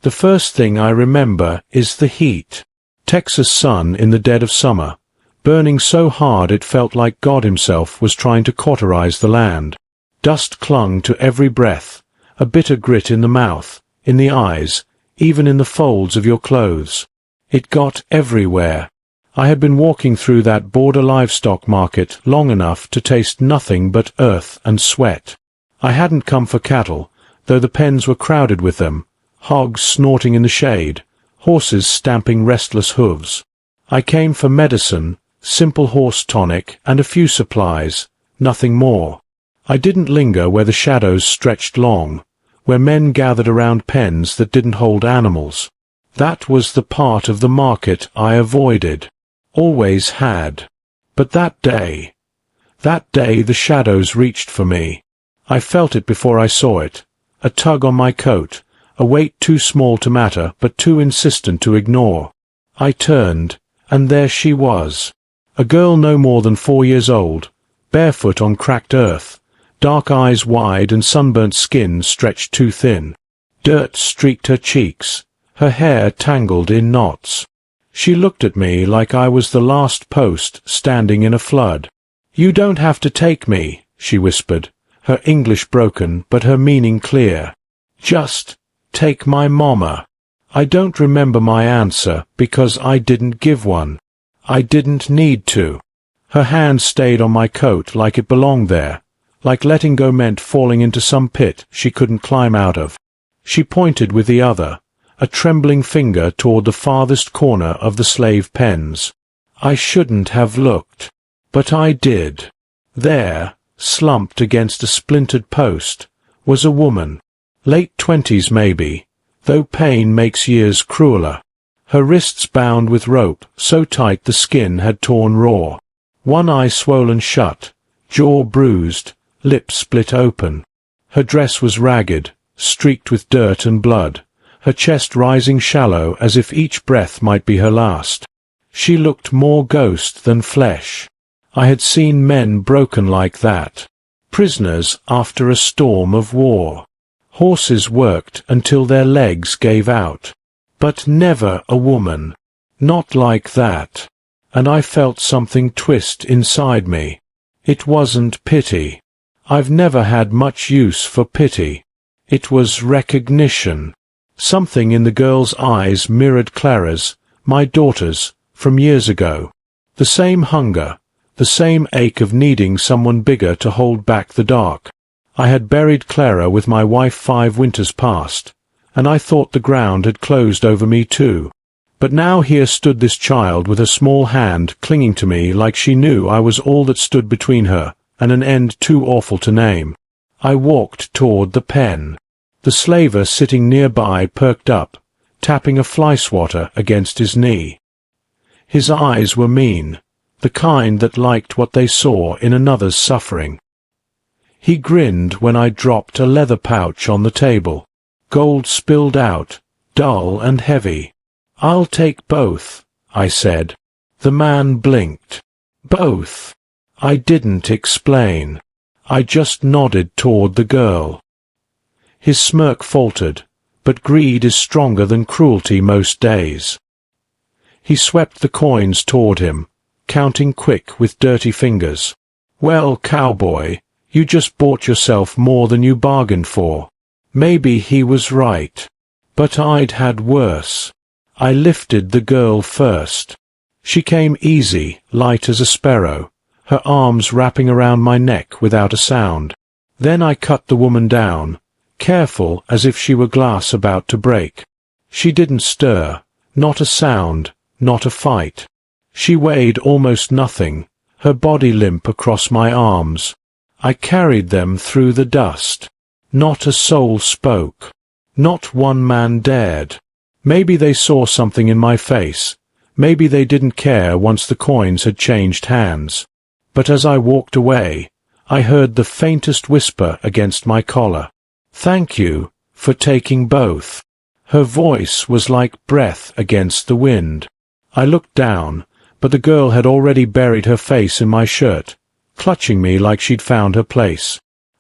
The first thing I remember is the heat. Texas sun in the dead of summer, burning so hard it felt like God himself was trying to cauterize the land. Dust clung to every breath, a bitter grit in the mouth, in the eyes, even in the folds of your clothes. It got everywhere. I had been walking through that border livestock market long enough to taste nothing but earth and sweat. I hadn't come for cattle, though the pens were crowded with them, hogs snorting in the shade, horses stamping restless hooves. I came for medicine, simple horse tonic, and a few supplies, nothing more. I didn't linger where the shadows stretched long, where men gathered around pens that didn't hold animals. That was the part of the market I avoided, always had. But that day the shadows reached for me. I felt it before I saw it, a tug on my coat, a weight too small to matter but too insistent to ignore. I turned, and there she was, a girl no more than 4 years old, barefoot on cracked earth, dark eyes wide and sunburnt skin stretched too thin. Dirt streaked her cheeks, her hair tangled in knots. She looked at me like I was the last post standing in a flood. "You don't have to take me," she whispered, her English broken but her meaning clear. "Just take my mama." I don't remember my answer because I didn't give one. I didn't need to. Her hand stayed on my coat like it belonged there, like letting go meant falling into some pit she couldn't climb out of. She pointed with the other, a trembling finger toward the farthest corner of the slave pens. I shouldn't have looked, but I did. There, slumped against a splintered post, was a woman, late 20s maybe, though pain makes years crueler. Her wrists bound with rope, so tight the skin had torn raw. One eye swollen shut, jaw bruised, lips split open. Her dress was ragged, streaked with dirt and blood, her chest rising shallow as if each breath might be her last. She looked more ghost than flesh. I had seen men broken like that, prisoners after a storm of war. Horses worked until their legs gave out. But never a woman. Not like that. And I felt something twist inside me. It wasn't pity. I've never had much use for pity. It was recognition. Something in the girl's eyes mirrored Clara's, my daughter's, from years ago. The same hunger, the same ache of needing someone bigger to hold back the dark. I had buried Clara with my wife 5 winters past, and I thought the ground had closed over me too. But now here stood this child with her small hand clinging to me like she knew I was all that stood between her and an end too awful to name. I walked toward the pen. The slaver sitting nearby perked up, tapping a fly swatter against his knee. His eyes were mean, the kind that liked what they saw in another's suffering. He grinned when I dropped a leather pouch on the table. Gold spilled out, dull and heavy. "I'll take both," I said. The man blinked. "Both?" I didn't explain. I just nodded toward the girl. His smirk faltered, but greed is stronger than cruelty most days. He swept the coins toward him, counting quick with dirty fingers. "Well, Cowboy, you just bought yourself more than you bargained for." Maybe he was right. But I'd had worse. I lifted the girl first. She came easy, light as a sparrow, her arms wrapping around my neck without a sound. Then I cut the woman down, careful as if she were glass about to break. She didn't stir, not a sound, not a fight. She weighed almost nothing, her body limp across my arms. I carried them through the dust. Not a soul spoke. Not one man dared. Maybe they saw something in my face. Maybe they didn't care once the coins had changed hands. But as I walked away, I heard the faintest whisper against my collar. "Thank you for taking both." Her voice was like breath against the wind. I looked down, but the girl had already buried her face in my shirt, clutching me like she'd found her place.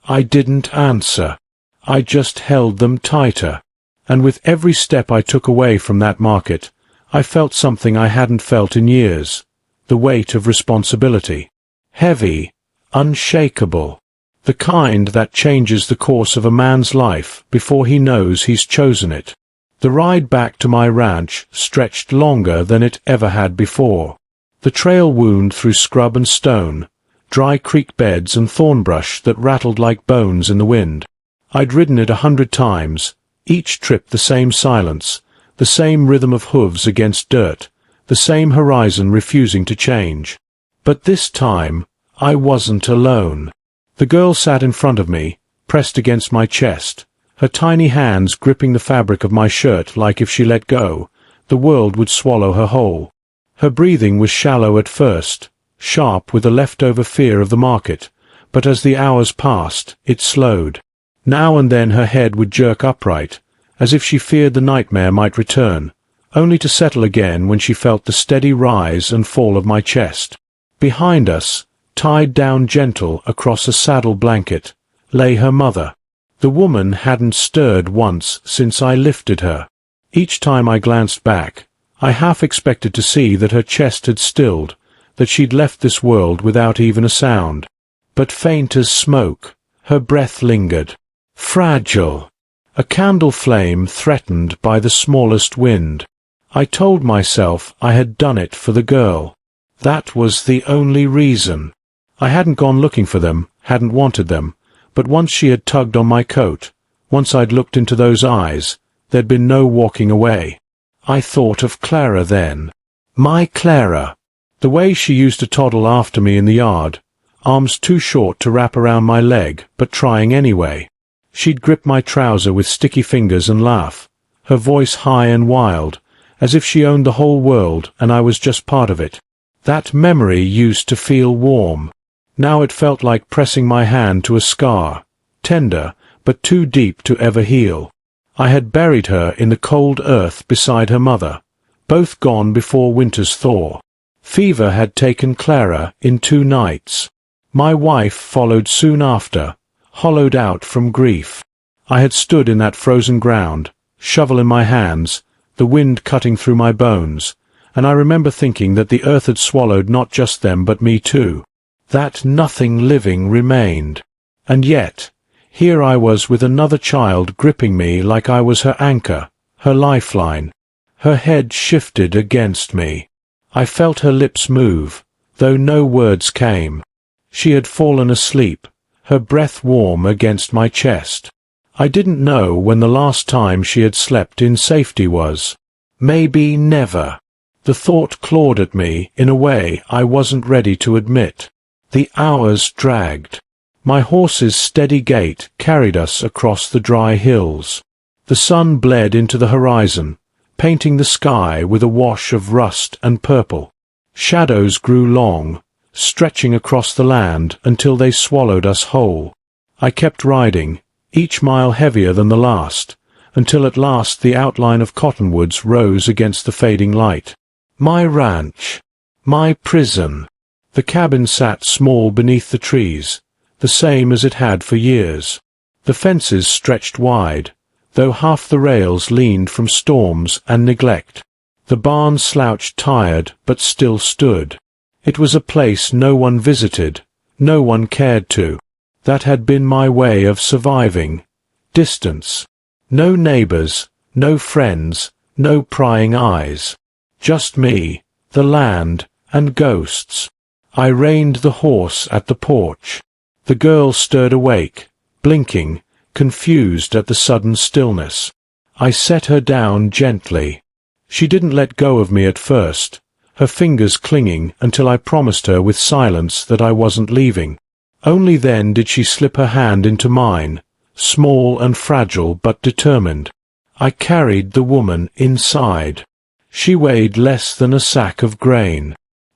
I didn't answer. I just held them tighter. and with every step I took away from that market, I felt something I hadn't felt in years, the weight of responsibility. Heavy, unshakable, the kind that changes the course of a man's life before he knows he's chosen it. The ride back to my ranch stretched longer than it ever had before. The trail wound through scrub and stone, dry creek beds and thornbrush that rattled like bones in the wind. I'd ridden it 100 times, each trip the same silence, the same rhythm of hooves against dirt, the same horizon refusing to change. But this time, I wasn't alone. The girl sat in front of me, pressed against my chest, her tiny hands gripping the fabric of my shirt like if she let go, the world would swallow her whole. Her breathing was shallow at first, sharp with a leftover fear of the market, but as the hours passed, it slowed. Now and then her head would jerk upright, as if she feared the nightmare might return, only to settle again when she felt the steady rise and fall of my chest. Behind us, tied down gentle across a saddle blanket, lay her mother. The woman hadn't stirred once since I lifted her. Each time I glanced back, I half expected to see that her chest had stilled, that she'd left this world without even a sound. But faint as smoke, her breath lingered. Fragile. A candle flame threatened by the smallest wind. I told myself I had done it for the girl. That was the only reason. I hadn't gone looking for them, hadn't wanted them, but once she had tugged on my coat, once I'd looked into those eyes, there'd been no walking away. I thought of Clara then. My Clara. The way she used to toddle after me in the yard, arms too short to wrap around my leg, but trying anyway. She'd grip my trouser with sticky fingers and laugh, her voice high and wild, as if she owned the whole world and I was just part of it. That memory used to feel warm. Now it felt like pressing my hand to a scar, tender, but too deep to ever heal. I had buried her in the cold earth beside her mother, both gone before winter's thaw. Fever had taken Clara in 2 nights. My wife followed soon after, hollowed out from grief. I had stood in that frozen ground, shovel in my hands, the wind cutting through my bones, and I remember thinking that the earth had swallowed not just them but me too. That nothing living remained. And yet, here I was with another child gripping me like I was her anchor, her lifeline. Her head shifted against me. I felt her lips move, though no words came. She had fallen asleep, her breath warm against my chest. I didn't know when the last time she had slept in safety was. Maybe never. The thought clawed at me in a way I wasn't ready to admit. The hours dragged. My horse's steady gait carried us across the dry hills. The sun bled into the horizon, painting the sky with a wash of rust and purple. Shadows grew long, stretching across the land until they swallowed us whole. I kept riding, each mile heavier than the last, until at last the outline of cottonwoods rose against the fading light. My ranch. My prison. The cabin sat small beneath the trees, the same as it had for years. The fences stretched wide, though half the rails leaned from storms and neglect. The barn slouched tired but still stood. It was a place no one visited, no one cared to. That had been my way of surviving. Distance. No neighbors, no friends, no prying eyes. Just me, the land, and ghosts. I reined the horse at the porch. The girl stirred awake, blinking, confused at the sudden stillness. I set her down gently. She didn't let go of me at first, her fingers clinging until I promised her with silence that I wasn't leaving. Only then did she slip her hand into mine, small and fragile but determined. I carried the woman inside. She weighed less than a sack of grain.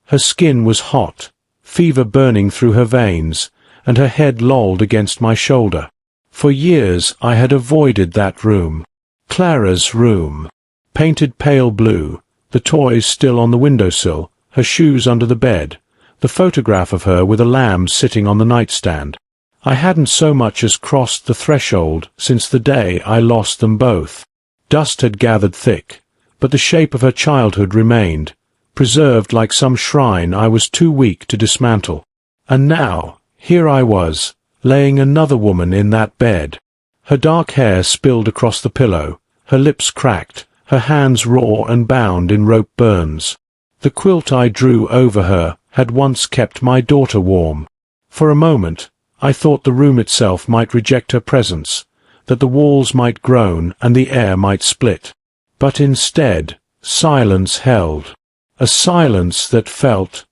Her skin was hot, fever burning through her veins, and her head lolled against my shoulder. For years I had avoided that room. Clara's room. Painted pale blue, the toys still on the windowsill, her shoes under the bed, the photograph of her with a lamb sitting on the nightstand. I hadn't so much as crossed the threshold since the day I lost them both. Dust had gathered thick, but the shape of her childhood remained, preserved like some shrine I was too weak to dismantle. And now, here I was, laying another woman in that bed. Her dark hair spilled across the pillow, her lips cracked, her hands raw and bound in rope burns. The quilt I drew over her had once kept my daughter warm. For a moment, I thought the room itself might reject her presence, that the walls might groan and the air might split. But instead, silence held. A silence that felt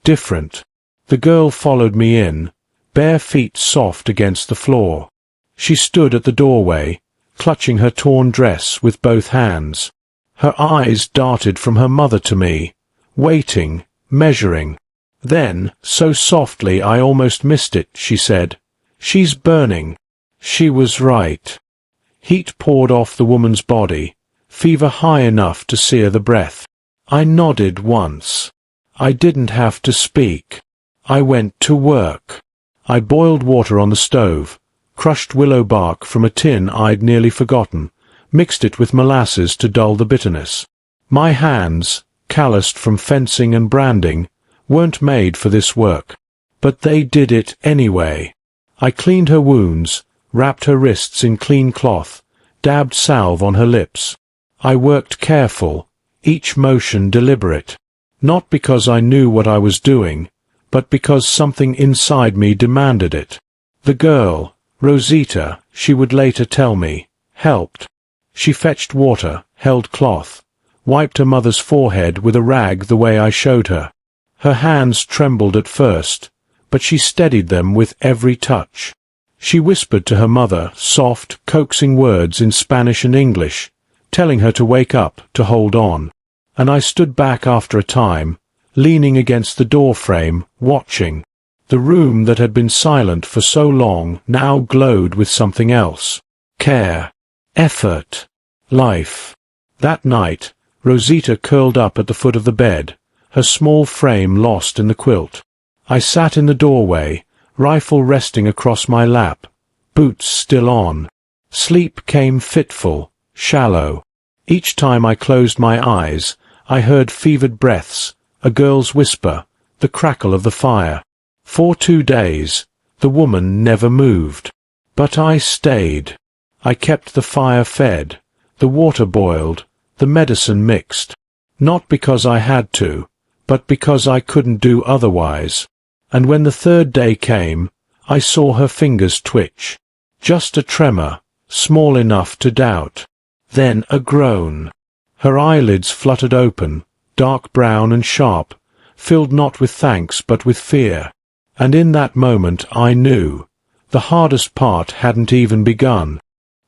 different. The girl followed me in, bare feet soft against the floor. She stood at the doorway, clutching her torn dress with both hands. Her eyes darted from her mother to me, waiting, measuring. Then, so softly I almost missed it, she said, "She's burning." She was right. Heat poured off the woman's body, fever high enough to sear the breath. I nodded once. I didn't have to speak. I went to work. I boiled water on the stove, crushed willow bark from a tin I'd nearly forgotten, mixed it with molasses to dull the bitterness. My hands, calloused from fencing and branding, weren't made for this work. But they did it anyway. I cleaned her wounds, wrapped her wrists in clean cloth, dabbed salve on her lips. I worked careful, each motion deliberate, not because I knew what I was doing, but because something inside me demanded it. The girl, Rosita, she would later tell me, helped. She fetched water, held cloth, wiped her mother's forehead with a rag the way I showed her. Her hands trembled at first, but she steadied them with every touch. She whispered to her mother soft, coaxing words in Spanish and English, telling her to wake up, to hold on. And I stood back after a time, leaning against the door frame, watching. The room that had been silent for so long now glowed with something else. Care, effort, life. That night, Rosita curled up at the foot of the bed, her small frame lost in the quilt. I sat in the doorway, rifle resting across my lap, boots still on. Sleep came fitful, shallow. Each time I closed my eyes, I heard fevered breaths, a girl's whisper, the crackle of the fire. For 2 days, the woman never moved. But I stayed. I kept the fire fed, the water boiled, the medicine mixed. Not because I had to, but because I couldn't do otherwise. And when the 3rd day came, I saw her fingers twitch. Just a tremor, small enough to doubt. Then a groan. Her eyelids fluttered open, dark brown and sharp, filled not with thanks but with fear. And in that moment I knew. The hardest part hadn't even begun.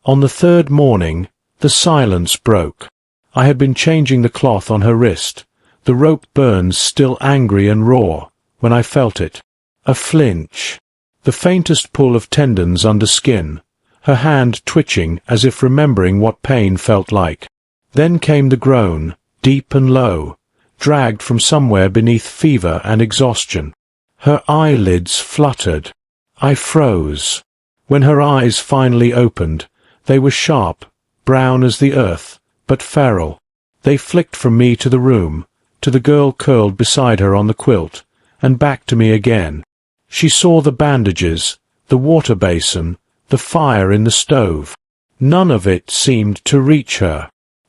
On the 3rd morning, the silence broke. I had been changing the cloth on her wrist, the rope burns still angry and raw, when I felt it. A flinch. The faintest pull of tendons under skin, her hand twitching as if remembering what pain felt like. Then came the groan, deep and low, dragged from somewhere beneath fever and exhaustion. Her eyelids fluttered. I froze. When her eyes finally opened, they were sharp, brown as the earth, but feral. They flicked from me to the room, to the girl curled beside her on the quilt, and back to me again. She saw the bandages, the water basin, the fire in the stove. None of it seemed to reach her.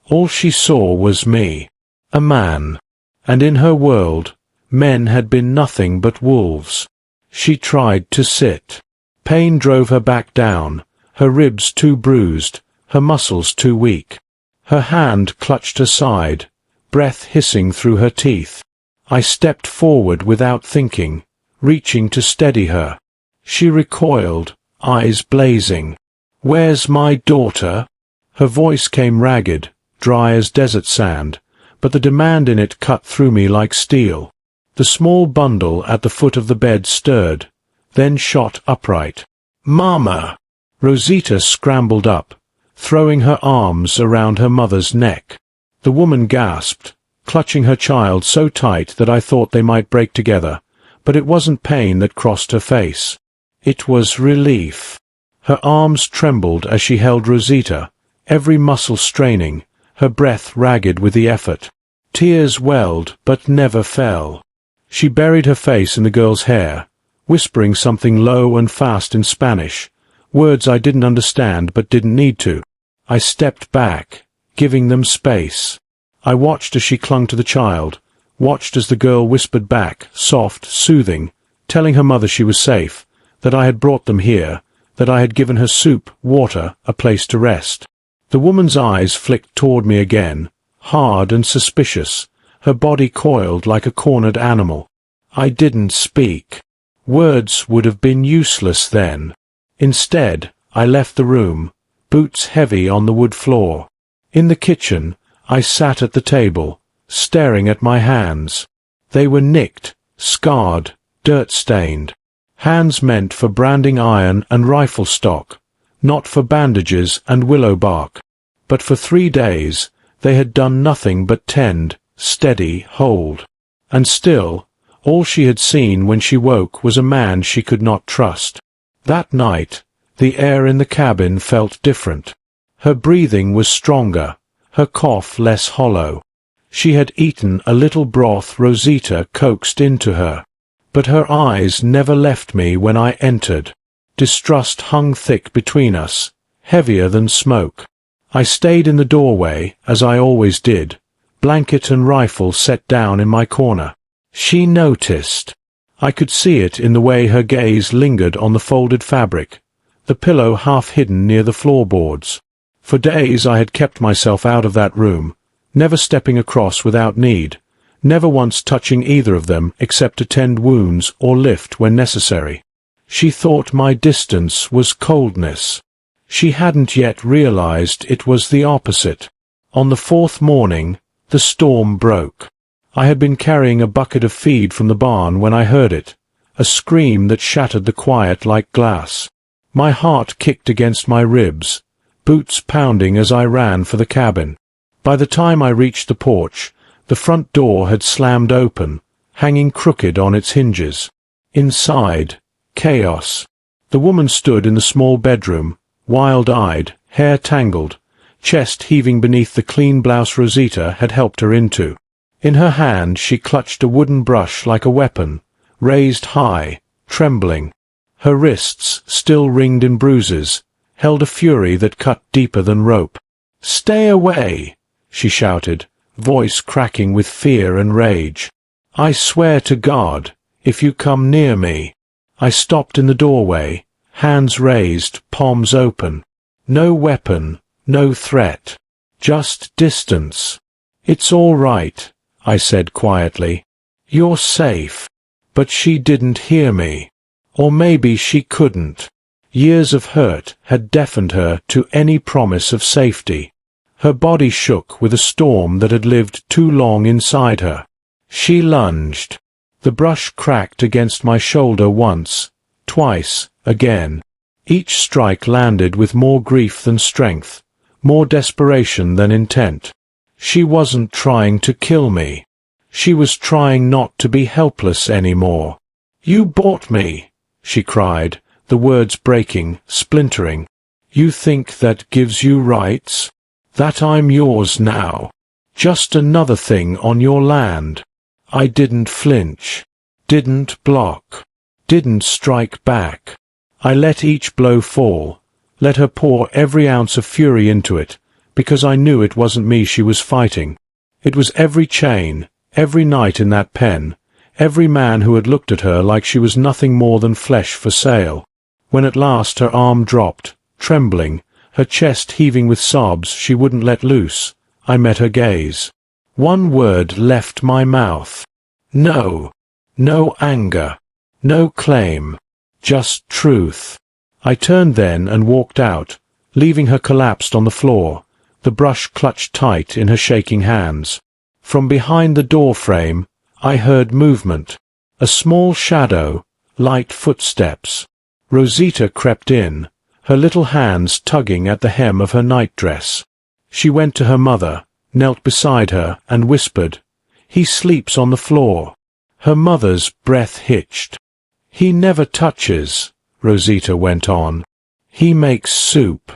All she saw was me, a man. And in her world, men had been nothing but wolves. She tried to sit. Pain drove her back down, her ribs too bruised, her muscles too weak. Her hand clutched her side, breath hissing through her teeth. I stepped forward without thinking, reaching to steady her. She recoiled, eyes blazing. "Where's my daughter?" Her voice came ragged, dry as desert sand, but the demand in it cut through me like steel. The small bundle at the foot of the bed stirred, then shot upright. "Mama!" Rosita scrambled up, throwing her arms around her mother's neck. The woman gasped, clutching her child so tight that I thought they might break together, but it wasn't pain that crossed her face. It was relief. Her arms trembled as she held Rosita, every muscle straining, her breath ragged with the effort. Tears welled, but never fell. She buried her face in the girl's hair, whispering something low and fast in Spanish, words I didn't understand but didn't need to. I stepped back, giving them space. I watched as she clung to the child, watched as the girl whispered back, soft, soothing, telling her mother she was safe, that I had brought them here, that I had given her soup, water, a place to rest. The woman's eyes flicked toward me again, hard and suspicious, her body coiled like a cornered animal. I didn't speak. Words would have been useless then. Instead, I left the room, boots heavy on the wood floor. In the kitchen, I sat at the table, staring at my hands. They were nicked, scarred, dirt-stained. Hands meant for branding iron and rifle stock, not for bandages and willow bark. But for 3 days, they had done nothing but tend, steady, hold. And still, all she had seen when she woke was a man she could not trust. That night, the air in the cabin felt different. Her breathing was stronger, her cough less hollow. She had eaten a little broth Rosita coaxed into her. But her eyes never left me when I entered. Distrust hung thick between us, heavier than smoke. I stayed in the doorway, as I always did, blanket and rifle set down in my corner. She noticed. I could see it in the way her gaze lingered on the folded fabric, the pillow half hidden near the floorboards. For days I had kept myself out of that room, never stepping across without need, never once touching either of them except to tend wounds or lift when necessary. She thought my distance was coldness. She hadn't yet realized it was the opposite. On the 4th morning, the storm broke. I had been carrying a bucket of feed from the barn when I heard it, a scream that shattered the quiet like glass. My heart kicked against my ribs, boots pounding as I ran for the cabin. By the time I reached the porch, the front door had slammed open, hanging crooked on its hinges. Inside, chaos. The woman stood in the small bedroom, wild-eyed, hair tangled, chest heaving beneath the clean blouse Rosita had helped her into. In her hand she clutched a wooden brush like a weapon, raised high, trembling. Her wrists, still ringed in bruises, held a fury that cut deeper than rope. "Stay away!" she shouted, voice cracking with fear and rage. "I swear to God, if you come near me." I stopped in the doorway, hands raised, palms open. No weapon, no threat. Just distance. "It's all right," I said quietly. "You're safe." But she didn't hear me. Or maybe she couldn't. Years of hurt had deafened her to any promise of safety. Her body shook with a storm that had lived too long inside her. She lunged. The brush cracked against my shoulder once, twice, again. Each strike landed with more grief than strength, more desperation than intent. She wasn't trying to kill me. She was trying not to be helpless anymore. "You bought me," she cried, the words breaking, splintering. "You think that gives you rights? That I'm yours now? Just another thing on your land?" I didn't flinch, didn't block, didn't strike back. I let each blow fall, let her pour every ounce of fury into it, because I knew it wasn't me she was fighting. It was every chain, every night in that pen, every man who had looked at her like she was nothing more than flesh for sale. When at last her arm dropped, trembling, her chest heaving with sobs she wouldn't let loose, I met her gaze. One word left my mouth. No. No anger. No claim. Just truth. I turned then and walked out, leaving her collapsed on the floor, the brush clutched tight in her shaking hands. From behind the door frame, I heard movement. A small shadow, light footsteps. Rosita crept in, her little hands tugging at the hem of her nightdress. She went to her mother, knelt beside her, and whispered, "He sleeps on the floor." Her mother's breath hitched. "He never touches," Rosita went on. "He makes soup.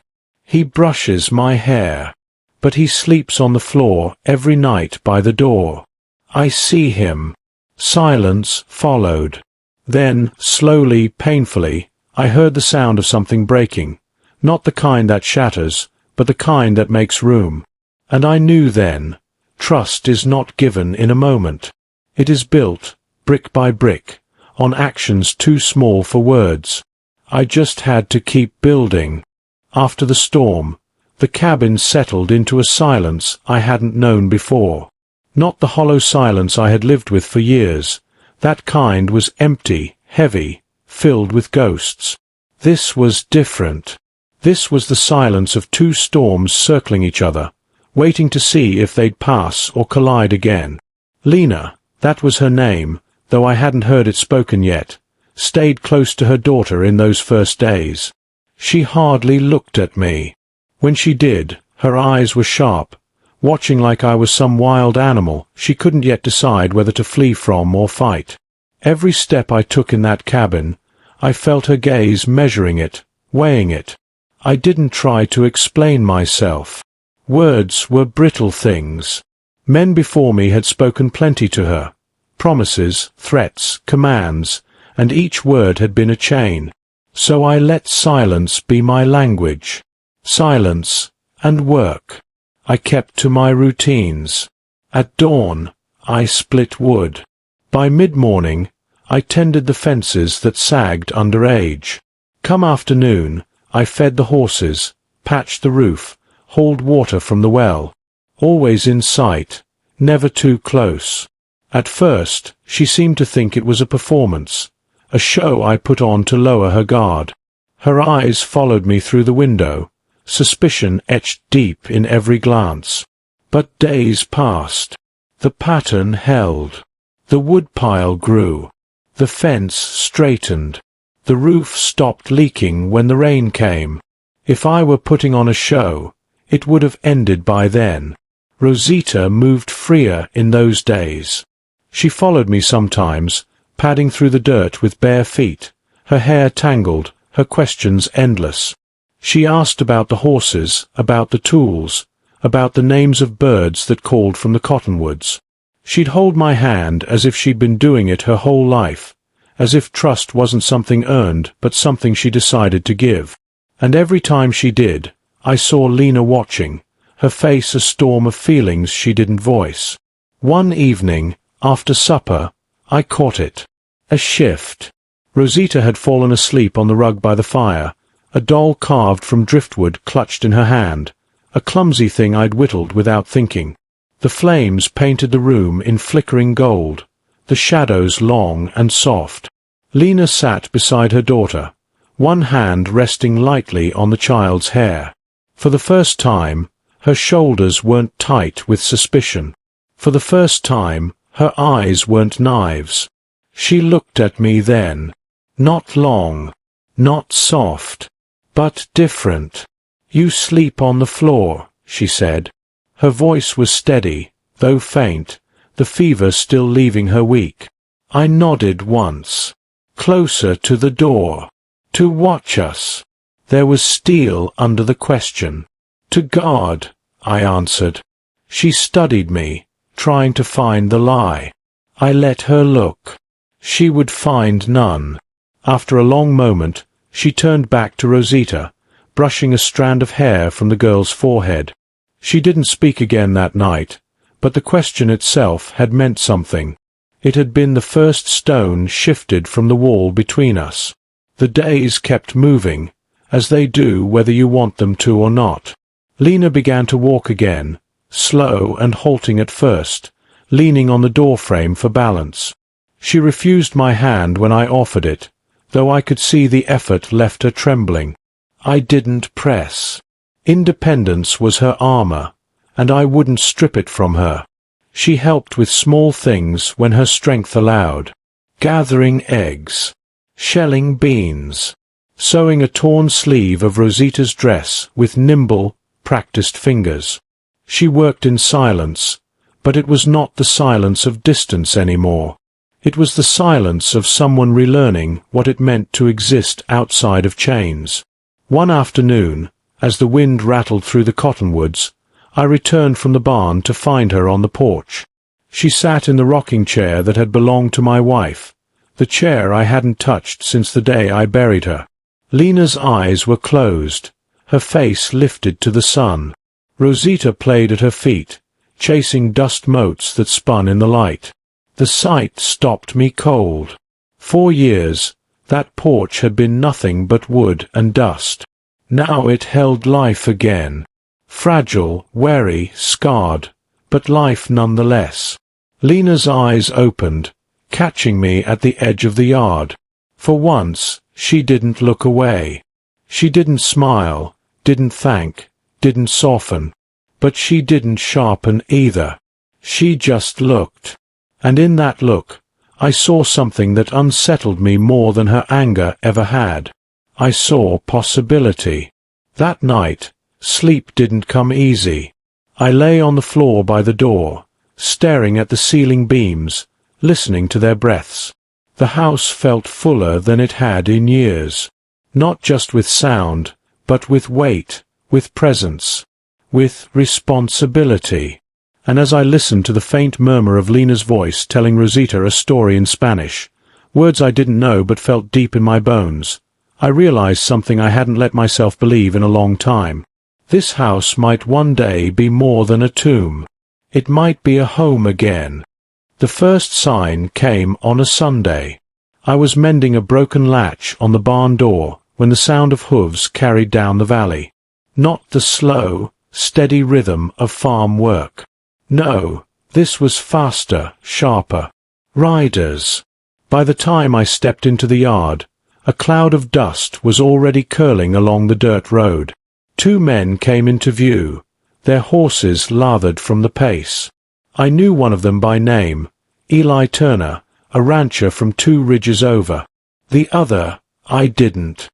He brushes my hair. But he sleeps on the floor every night by the door. I see him. Silence followed. Then, slowly, painfully, I heard the sound of something breaking. Not the kind that shatters, but the kind that makes room. And I knew then, trust is not given in a moment. It is built, brick by brick, on actions too small for words. I just had to keep building. After the storm, the cabin settled into a silence I hadn't known before. Not the hollow silence I had lived with for years. That kind was empty, heavy, filled with ghosts. This was different. This was the silence of two storms circling each other, waiting to see if they'd pass or collide again. Lena, that was her name, though I hadn't heard it spoken yet, stayed close to her daughter in those first days. She hardly looked at me. When she did, her eyes were sharp, watching like I was some wild animal she couldn't yet decide whether to flee from or fight. Every step I took in that cabin, I felt her gaze measuring it, weighing it. I didn't try to explain myself. Words were brittle things. Men before me had spoken plenty to her. Promises, threats, commands, and each word had been a chain. So I let silence be my language. Silence and work. I kept to my routines. At dawn, I split wood. By mid-morning, I tended the fences that sagged under age. Come afternoon, I fed the horses, patched the roof, hauled water from the well. Always in sight, never too close. At first, she seemed to think it was a performance, a show I put on to lower her guard. Her eyes followed me through the window, suspicion etched deep in every glance. But days passed. The pattern held. The woodpile grew. The fence straightened. The roof stopped leaking when the rain came. If I were putting on a show, it would have ended by then. Rosita moved freer in those days. She followed me sometimes, padding through the dirt with bare feet, her hair tangled, her questions endless. She asked about the horses, about the tools, about the names of birds that called from the cottonwoods. She'd hold my hand as if she'd been doing it her whole life, as if trust wasn't something earned but something she decided to give. And every time she did, I saw Lena watching, her face a storm of feelings she didn't voice. One evening, after supper, I caught it. A shift. Rosita had fallen asleep on the rug by the fire, a doll carved from driftwood clutched in her hand, a clumsy thing I'd whittled without thinking. The flames painted the room in flickering gold, the shadows long and soft. Lena sat beside her daughter, one hand resting lightly on the child's hair. For the first time, her shoulders weren't tight with suspicion. For the first time, her eyes weren't knives. She looked at me then. Not long, not soft, but different. "You sleep on the floor," she said. Her voice was steady, though faint, the fever still leaving her weak. I nodded once. Closer to the door. To watch us. There was steel under the question. To guard, I answered. She studied me, trying to find the lie. I let her look. She would find none. After a long moment, she turned back to Rosita, brushing a strand of hair from the girl's forehead. She didn't speak again that night, but the question itself had meant something. It had been the first stone shifted from the wall between us. The days kept moving, as they do whether you want them to or not. Lena began to walk again, slow and halting at first, leaning on the doorframe for balance. She refused my hand when I offered it, though I could see the effort left her trembling. I didn't press. Independence was her armor, and I wouldn't strip it from her. She helped with small things when her strength allowed. Gathering eggs, shelling beans, sewing a torn sleeve of Rosita's dress with nimble, practiced fingers. She worked in silence, but it was not the silence of distance anymore. It was the silence of someone relearning what it meant to exist outside of chains. One afternoon, As the wind rattled through the cottonwoods, I returned from the barn to find her on the porch. She sat in the rocking chair that had belonged to my wife, the chair I hadn't touched since the day I buried her. Lena's eyes were closed, her face lifted to the sun. Rosita played at her feet, chasing dust motes that spun in the light. The sight stopped me cold. 4 years, that porch had been nothing but wood and dust. Now it held life again. Fragile, wary, scarred, but life nonetheless. Lena's eyes opened, catching me at the edge of the yard. For once, she didn't look away. She didn't smile, didn't thank, didn't soften. But she didn't sharpen either. She just looked. And in that look, I saw something that unsettled me more than her anger ever had. I saw possibility. That night, sleep didn't come easy. I lay on the floor by the door, staring at the ceiling beams, listening to their breaths. The house felt fuller than it had in years. Not just with sound, but with weight, with presence, with responsibility. And as I listened to the faint murmur of Lena's voice telling Rosita a story in Spanish, words I didn't know but felt deep in my bones, I realized something I hadn't let myself believe in a long time. This house might one day be more than a tomb. It might be a home again. The first sign came on a Sunday. I was mending a broken latch on the barn door when the sound of hooves carried down the valley. Not the slow, steady rhythm of farm work. No, this was faster, sharper. Riders. By the time I stepped into the yard, a cloud of dust was already curling along the dirt road. 2 men came into view, their horses lathered from the pace. I knew one of them by name, Eli Turner, a rancher from 2 ridges over. The other, I didn't.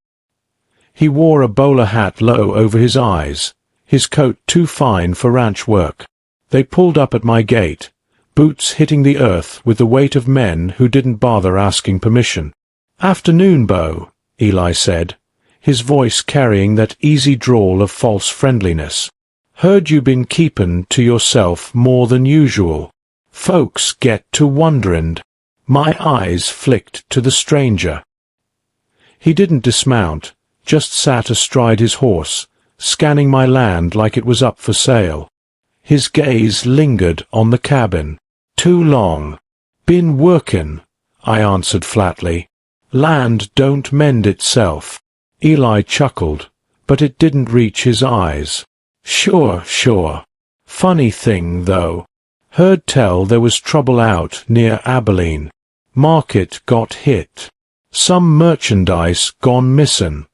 He wore a bowler hat low over his eyes, his coat too fine for ranch work. They pulled up at my gate, boots hitting the earth with the weight of men who didn't bother asking permission. "Afternoon, Bo," Eli said, his voice carrying that easy drawl of false friendliness. "Heard you been keepin' to yourself more than usual. Folks get to wonderin'." My eyes flicked to the stranger. He didn't dismount, just sat astride his horse, scanning my land like it was up for sale. His gaze lingered on the cabin. "Too long." "Been workin'," I answered flatly. "Land don't mend itself." Eli chuckled, but it didn't reach his eyes. Sure. Funny thing, though. Heard tell there was trouble out near Abilene. Market got hit. Some merchandise gone missin'.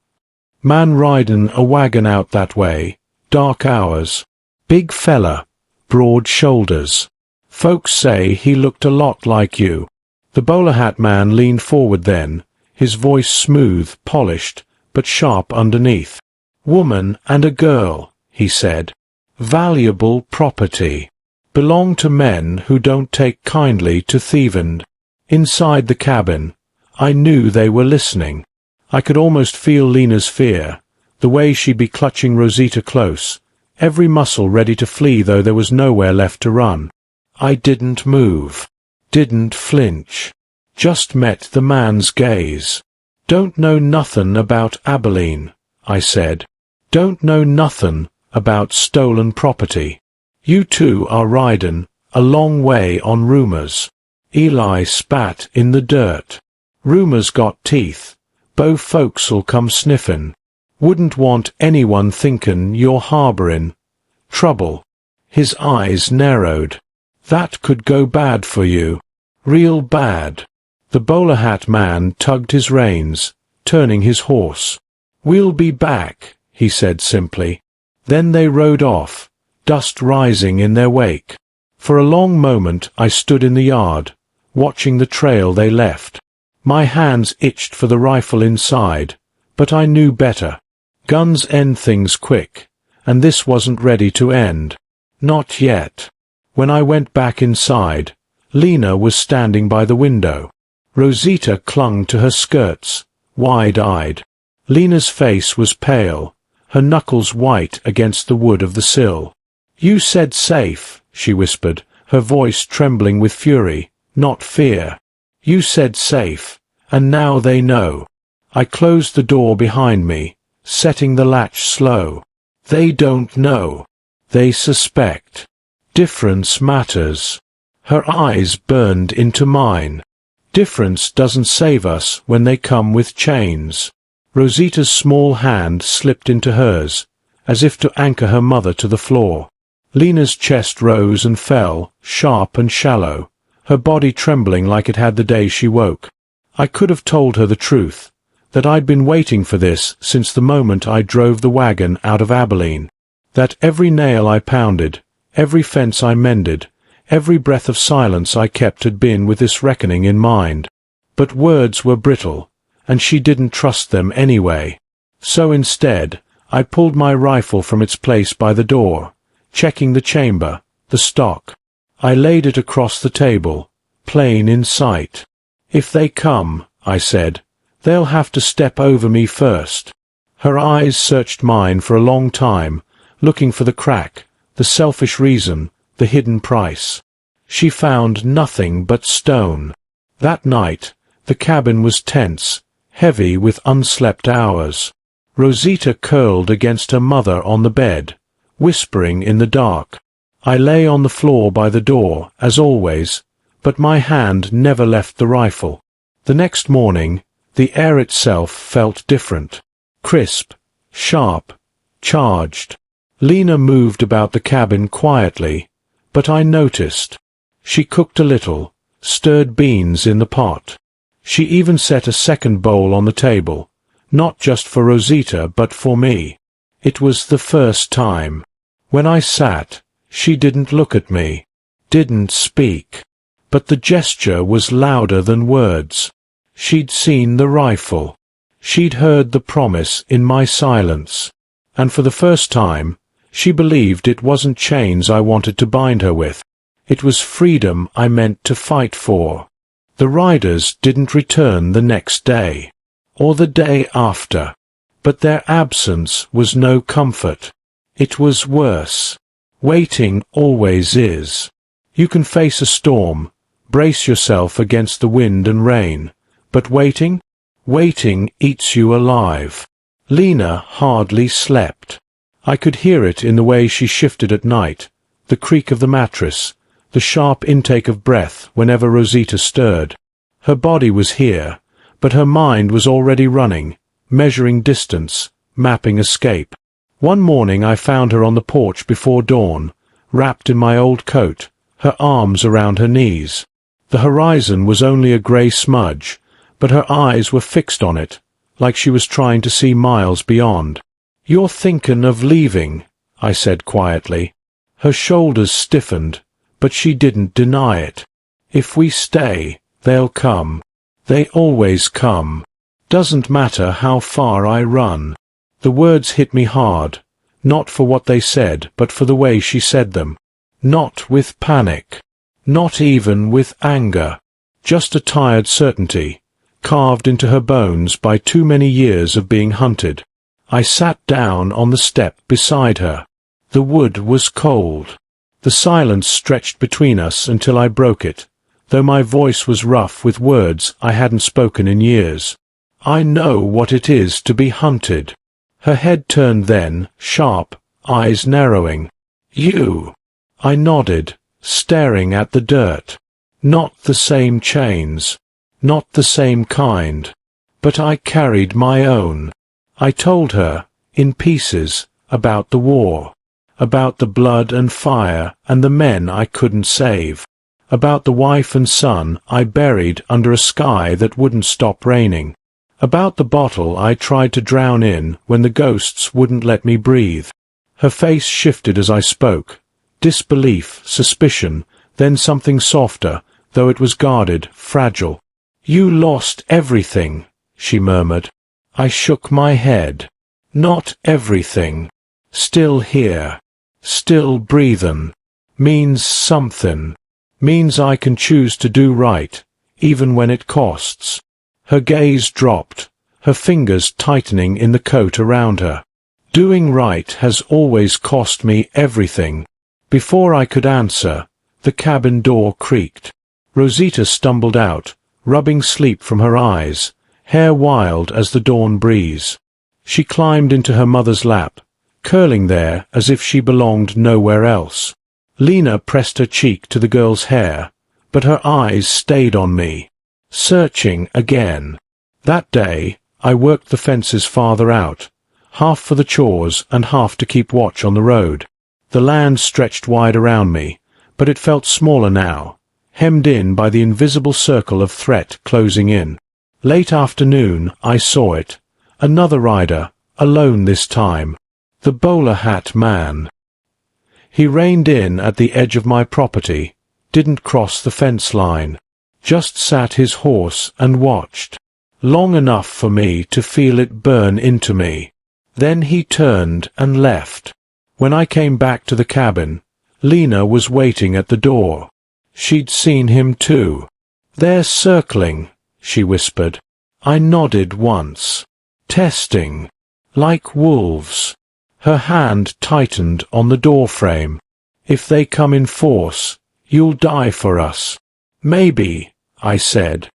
Man ridin' a wagon out that way, dark hours. Big fella, broad shoulders. Folks say he looked a lot like you." The bowler hat man leaned forward then, his voice smooth, polished, but sharp underneath. "Woman and a girl," he said. "Valuable property. Belong to men who don't take kindly to thievin'." Inside the cabin, I knew they were listening. I could almost feel Lena's fear, the way she'd be clutching Rosita close, every muscle ready to flee though there was nowhere left to run. I didn't move, didn't flinch, just met the man's gaze. "Don't know nothin' about Abilene," I said. "Don't know nothin' about stolen property. You two are ridin' a long way on rumors." Eli spat in the dirt. "Rumors got teeth. Bo folks'll come sniffin'. Wouldn't want anyone thinkin' you're harborin' trouble." His eyes narrowed. "That could go bad for you. Real bad." The bowler hat man tugged his reins, turning his horse. "We'll be back," he said simply. Then they rode off, dust rising in their wake. For a long moment I stood in the yard, watching the trail they left. My hands itched for the rifle inside, but I knew better. Guns end things quick, and this wasn't ready to end. Not yet. When I went back inside, Lena was standing by the window. Rosita clung to her skirts, wide-eyed. Lena's face was pale, her knuckles white against the wood of the sill. "You said safe," she whispered, her voice trembling with fury, not fear. "You said safe, and now they know." I closed the door behind me, setting the latch slow. "They don't know. They suspect. Difference matters." Her eyes burned into mine. "Difference doesn't save us when they come with chains." Rosita's small hand slipped into hers, as if to anchor her mother to the floor. Lena's chest rose and fell, sharp and shallow, her body trembling like it had the day she woke. I could have told her the truth, that I'd been waiting for this since the moment I drove the wagon out of Abilene, that every nail I pounded, every fence I mended, every breath of silence I kept had been with this reckoning in mind. But words were brittle, and she didn't trust them anyway. So instead, I pulled my rifle from its place by the door, checking the chamber, the stock. I laid it across the table, plain in sight. "If they come," I said, "they'll have to step over me first." Her eyes searched mine for a long time, looking for the crack, the selfish reason, the hidden price. She found nothing but stone. That night, the cabin was tense, heavy with unslept hours. Rosita curled against her mother on the bed, whispering in the dark. I lay on the floor by the door, as always, but my hand never left the rifle. The next morning, the air itself felt different. Crisp, sharp, charged. Lena moved about the cabin quietly, but I noticed. She cooked a little, stirred beans in the pot. She even set a second bowl on the table, not just for Rosita but for me. It was the first time. When I sat, she didn't look at me, didn't speak. But the gesture was louder than words. She'd seen the rifle. She'd heard the promise in my silence. And for the first time, she believed it wasn't chains I wanted to bind her with. It was freedom I meant to fight for. The riders didn't return the next day, or the day after. But their absence was no comfort. It was worse. Waiting always is. You can face a storm, brace yourself against the wind and rain, but waiting eats you alive. Lena hardly slept. I could hear it in the way she shifted at night, the creak of the mattress, the sharp intake of breath whenever Rosita stirred. Her body was here, but her mind was already running, measuring distance, mapping escape. One morning I found her on the porch before dawn, wrapped in my old coat, her arms around her knees. The horizon was only a grey smudge, but her eyes were fixed on it, like she was trying to see miles beyond. "You're thinkin' of leaving," I said quietly. Her shoulders stiffened, but she didn't deny it. "If we stay, they'll come. They always come. Doesn't matter how far I run." The words hit me hard, not for what they said, but for the way she said them. Not with panic. Not even with anger. Just a tired certainty, carved into her bones by too many years of being hunted. I sat down on the step beside her. The wood was cold. The silence stretched between us until I broke it, though my voice was rough with words I hadn't spoken in years. "I know what it is to be hunted." Her head turned then, sharp, eyes narrowing. "You?" I nodded, staring at the dirt. Not the same chains. Not the same kind. But I carried my own. I told her, in pieces, about the war. About the blood and fire and the men I couldn't save. About the wife and son I buried under a sky that wouldn't stop raining. About the bottle I tried to drown in when the ghosts wouldn't let me breathe. Her face shifted as I spoke. Disbelief, suspicion, then something softer, though it was guarded, fragile. "You lost everything," she murmured. I shook my head. "Not everything. Still here. Still breathin'. Means something. Means I can choose to do right, even when it costs." Her gaze dropped, her fingers tightening in the coat around her. Doing right has always cost me everything." Before I could answer, the cabin door creaked. Rosita stumbled out, rubbing sleep from her eyes, hair wild as the dawn breeze. She climbed into her mother's lap, curling there as if she belonged nowhere else. Lena pressed her cheek to the girl's hair, but her eyes stayed on me, searching again. That day, I worked the fences farther out, half for the chores and half to keep watch on the road. The land stretched wide around me, but it felt smaller now, hemmed in by the invisible circle of threat closing in. Late afternoon, I saw it. Another rider, alone this time. The bowler hat man. He reined in at the edge of my property, didn't cross the fence line, just sat his horse and watched, long enough for me to feel it burn into me. Then he turned and left. When I came back to the cabin, Lena was waiting at the door. She'd seen him too. "They're circling," she whispered. I nodded once. "Testing. Like wolves." Her hand tightened on the doorframe. "If they come in force, you'll die for us." "Maybe," I said.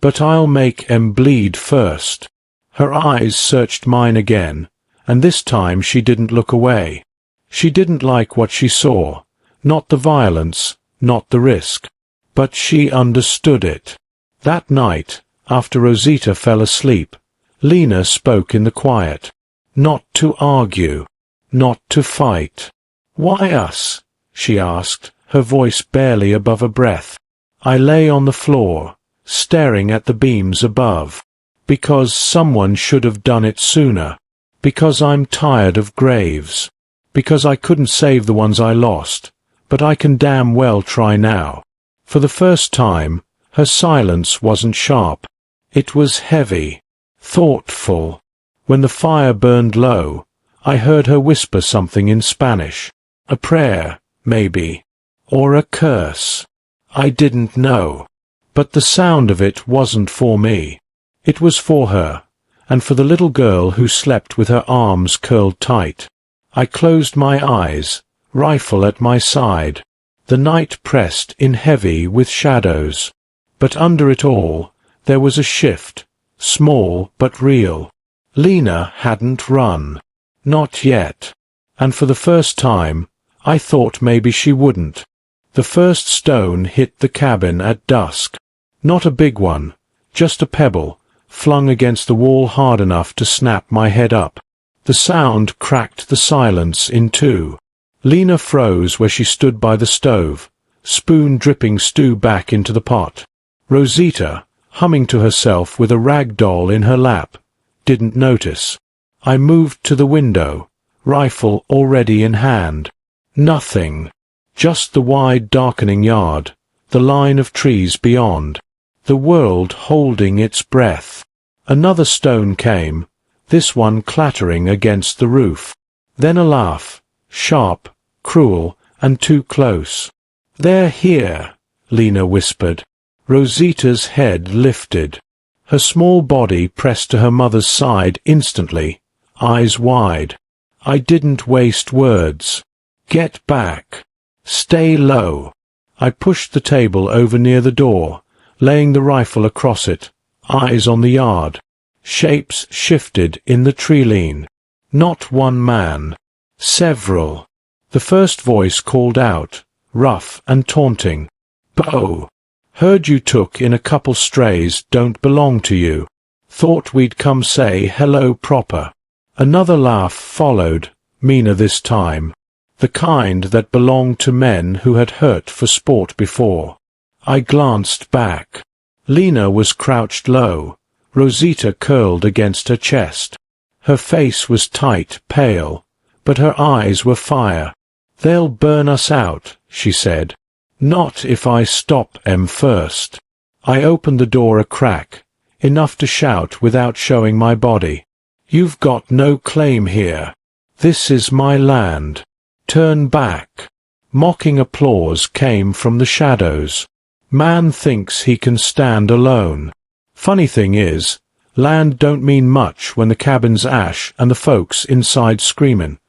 "But I'll make 'em bleed first." Her eyes searched mine again, and this time she didn't look away. She didn't like what she saw, not the violence, not the risk. But she understood it. That night, after Rosita fell asleep, Lena spoke in the quiet. Not to argue, not to fight. "Why us?" she asked, her voice barely above a breath. I lay on the floor, staring at the beams above. "Because someone should have done it sooner. Because I'm tired of graves. Because I couldn't save the ones I lost, but I can damn well try now." For the first time, her silence wasn't sharp. It was heavy, thoughtful. When the fire burned low, I heard her whisper something in Spanish. A prayer, maybe. Or a curse. I didn't know. But the sound of it wasn't for me. It was for her, and for the little girl who slept with her arms curled tight. I closed my eyes, rifle at my side. The night pressed in heavy with shadows. But under it all, there was a shift, small but real. Lena hadn't run. Not yet. And for the first time, I thought maybe she wouldn't. The first stone hit the cabin at dusk. Not a big one, just a pebble, flung against the wall hard enough to snap my head up. The sound cracked the silence in two. Lena froze where she stood by the stove, spoon dripping stew back into the pot. Rosita, humming to herself with a rag doll in her lap, didn't notice. I moved to the window, rifle already in hand. Nothing. Just the wide darkening yard, the line of trees beyond. The world holding its breath. Another stone came, this one clattering against the roof. Then a laugh, sharp, cruel, and too close. "They're here," Lena whispered. Rosita's head lifted. Her small body pressed to her mother's side instantly, eyes wide. I didn't waste words. "Get back. Stay low." I pushed the table over near the door, laying the rifle across it, eyes on the yard. Shapes shifted in the tree lean. Not one man. Several. The first voice called out, rough and taunting. "Bo! Heard you took in a couple strays don't belong to you. Thought we'd come say hello proper." Another laugh followed, meaner this time. The kind that belonged to men who had hurt for sport before. I glanced back. Lena was crouched low, Rosita curled against her chest. Her face was tight, pale, but her eyes were fire. "They'll burn us out," she said. "Not if I stop 'em first." I opened the door a crack, enough to shout without showing my body. "You've got no claim here. This is my land. Turn back." Mocking applause came from the shadows. "Man thinks he can stand alone." Funny thing is, Land don't mean much when the cabin's ash and the folks inside screamin'.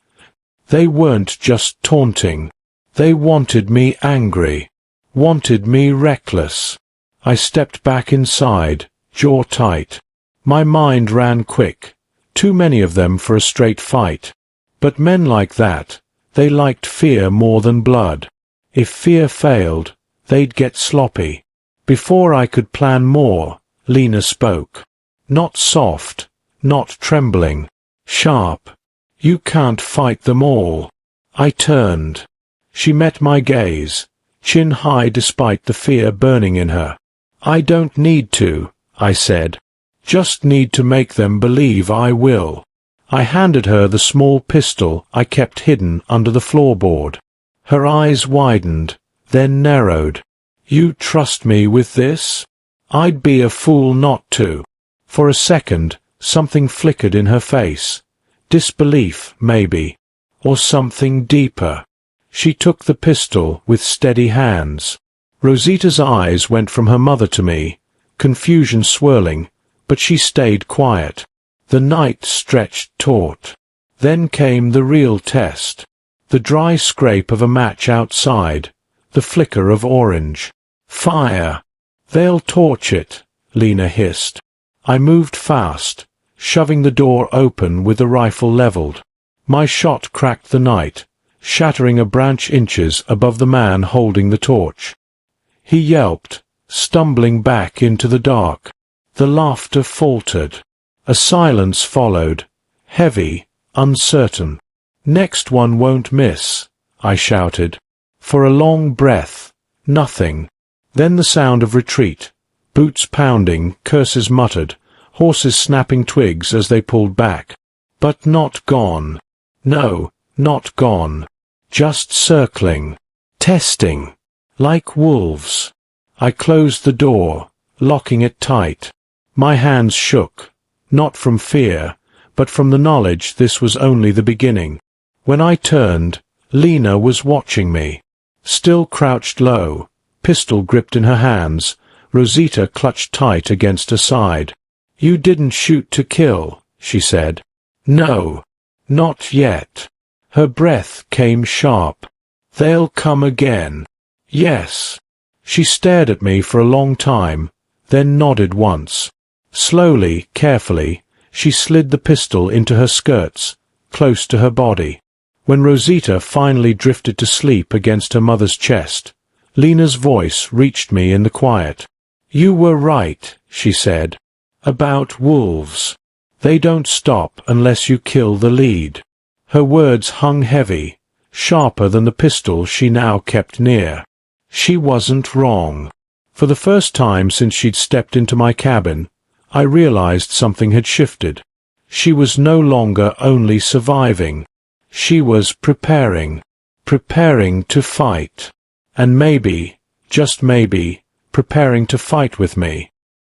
They weren't just taunting. They wanted me angry. Wanted me reckless. I stepped back inside, jaw tight. My mind ran quick. Too many of them for a straight fight. But men like that, they liked fear more than blood. If fear failed, they'd get sloppy. Before I could plan more, Lena spoke. Not soft, not trembling. Sharp. You can't fight them all. I turned. She met my gaze, chin high despite the fear burning in her. I don't need to, I said. Just need to make them believe I will. I handed her the small pistol I kept hidden under the floorboard. Her eyes widened, then narrowed. You trust me with this? I'd be a fool not to. For a second, something flickered in her face. Disbelief, maybe. Or something deeper. She took the pistol with steady hands. Rosita's eyes went from her mother to me, confusion swirling, but she stayed quiet. The night stretched taut. Then came the real test. The dry scrape of a match outside, the flicker of orange. Fire! They'll torch it, Lena hissed. I moved fast, shoving the door open with the rifle leveled. My shot cracked the night, shattering a branch inches above the man holding the torch. He yelped, stumbling back into the dark. The laughter faltered. A silence followed, heavy, uncertain. Next one won't miss, I shouted. For a long breath, nothing. Then the sound of retreat. Boots pounding, curses muttered, horses snapping twigs as they pulled back. But not gone. No, not gone. Just circling. Testing. Like wolves. I closed the door, locking it tight. My hands shook, not from fear, but from the knowledge this was only the beginning. When I turned, Lena was watching me. Still crouched low, pistol gripped in her hands, Rosita clutched tight against her side. You didn't shoot to kill, she said. No, not yet. Her breath came sharp. They'll come again. Yes. She stared at me for a long time, then nodded once. Slowly, carefully, she slid the pistol into her skirts, close to her body. When Rosita finally drifted to sleep against her mother's chest, Lena's voice reached me in the quiet. You were right, she said. About wolves. They don't stop unless you kill the lead. Her words hung heavy, sharper than the pistol she now kept near. She wasn't wrong. For the first time since she'd stepped into my cabin, I realized something had shifted. She was no longer only surviving. She was preparing to fight. And maybe, just maybe, preparing to fight with me.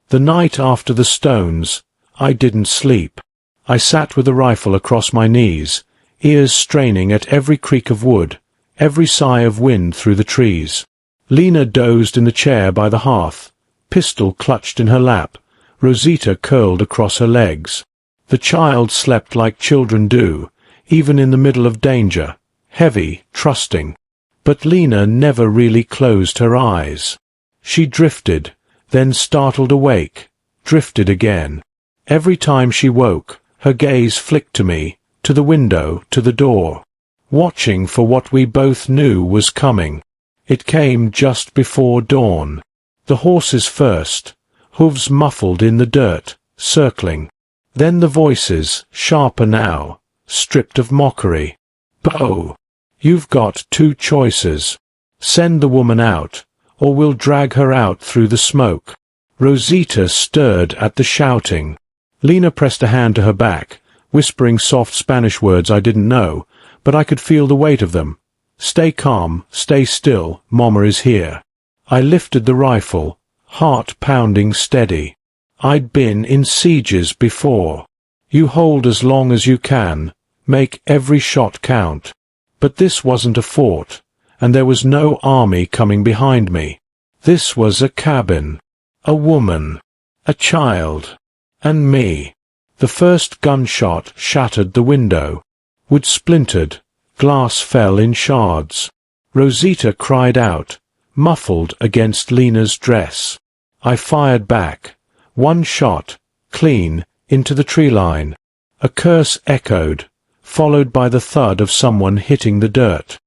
The night after the stones, I didn't sleep. I sat with the rifle across my knees, ears straining at every creak of wood, every sigh of wind through the trees. Lena dozed in the chair by the hearth, pistol clutched in her lap, Rosita curled across her legs. The child slept like children do, even in the middle of danger, heavy, trusting. But Lena never really closed her eyes. She drifted, then startled awake, drifted again. Every time she woke, her gaze flicked to me, to the window, to the door, watching for what we both knew was coming. It came just before dawn. The horses first, hooves muffled in the dirt, circling. Then the voices, sharper now, stripped of mockery. Bo! You've got two choices. Send the woman out, or we'll drag her out through the smoke. Rosita stirred at the shouting. Lena pressed a hand to her back, whispering soft Spanish words I didn't know, but I could feel the weight of them. Stay calm, stay still, Mama is here. I lifted the rifle, heart pounding steady. I'd been in sieges before. You hold as long as you can, make every shot count. But this wasn't a fort, and there was no army coming behind me. This was a cabin, a woman, a child. And me. The first gunshot shattered the window. Wood splintered. Glass fell in shards. Rosita cried out, muffled against Lena's dress. I fired back. One shot, clean, into the tree line. A curse echoed, followed by the thud of someone hitting the dirt.